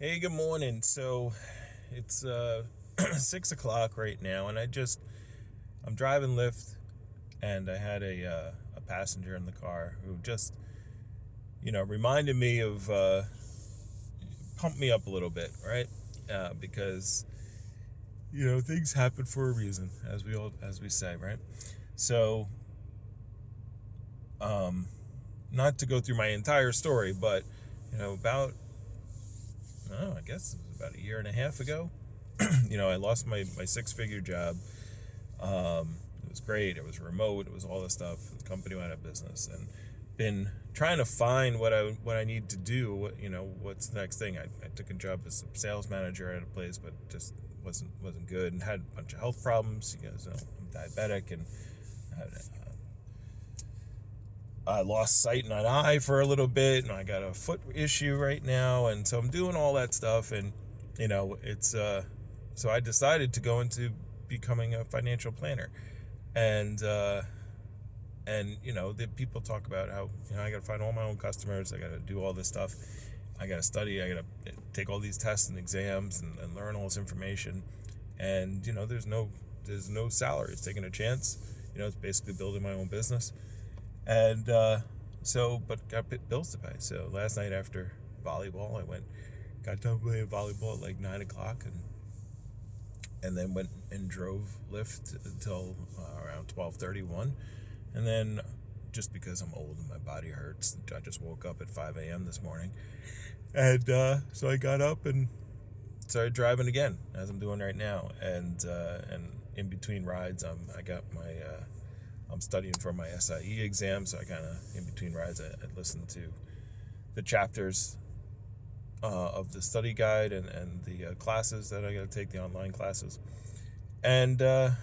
Hey, good morning. So it's 6 o'clock right now, and I'm driving Lyft, and I had a passenger in the car who just reminded me of pumped me up a little bit, right? Because things happen for a reason, as we say, right? So um, not to go through my entire story, but about I guess it was about a year and a half ago. I lost my six-figure job. It was great. It was remote. It was all this stuff. The company went out of business, and been trying to find what I need to do. What's the next thing? I took a job as a sales manager at a place, but just wasn't good, and had a bunch of health problems. You guys know I'm diabetic, and I lost sight in an eye for a little bit, and I got a foot issue right now, and so I'm doing all that stuff, and it's so I decided to go into becoming a financial planner, and the people talk about how I got to find all my own customers, I got to do all this stuff, I got to study, I got to take all these tests and exams and learn all this information, and there's no salary. It's taking a chance. It's basically building my own business. And but got bills to pay. So last night after volleyball, got done playing volleyball at like 9 o'clock, and then went and drove Lyft until around 12:31, and then just because I'm old and my body hurts, I just woke up at 5 a.m. this morning, and so I got up and started driving again, as I'm doing right now, and in between rides, I'm studying for my SIE exam, so I kind of, in between rides, I listen to the chapters of the study guide and the classes that I got to take, the online classes. And, and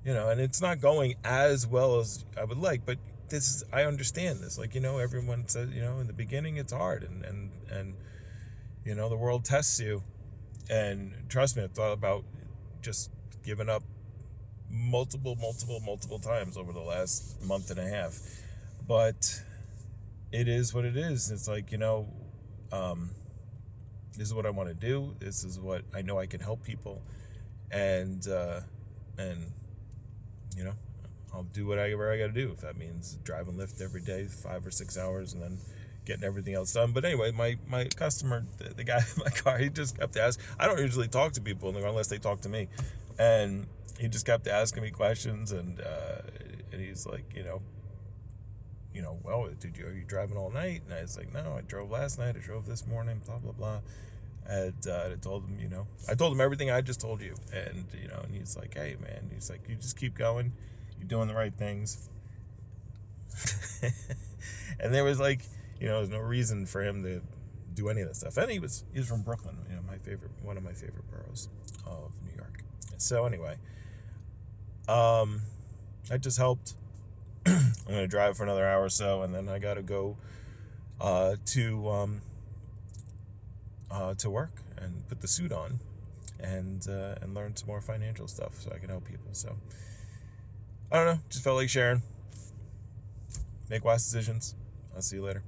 it's not going as well as I would like, but I understand this. Like, everyone says, in the beginning it's hard, and the world tests you. And trust me, I've thought about just giving up multiple times over the last month and a half, but it is what it is. It's like, this is what I want to do. This is what I know I can help people, and you know I'll do whatever I got to do. If that means driving Lyft every day 5 or 6 hours and then getting everything else done. But anyway, my customer, the guy in my car, he just kept asking. I don't usually talk to people unless they talk to me, and he just kept asking me questions, and he's like, well, are you driving all night? And I was like, no, I drove last night, I drove this morning, blah blah blah. And I told him, I told him everything I just told you, and and he's like, hey man, he's like, you just keep going, you're doing the right things. And there was like, there's no reason for him to do any of that stuff. And he's from Brooklyn, one of my favorite boroughs of New York. So anyway, I just helped. I'm gonna drive for another hour or so, and then I gotta go to work and put the suit on, and learn some more financial stuff so I can help people. So I don't know, just felt like sharing. Make wise decisions. I'll see you later.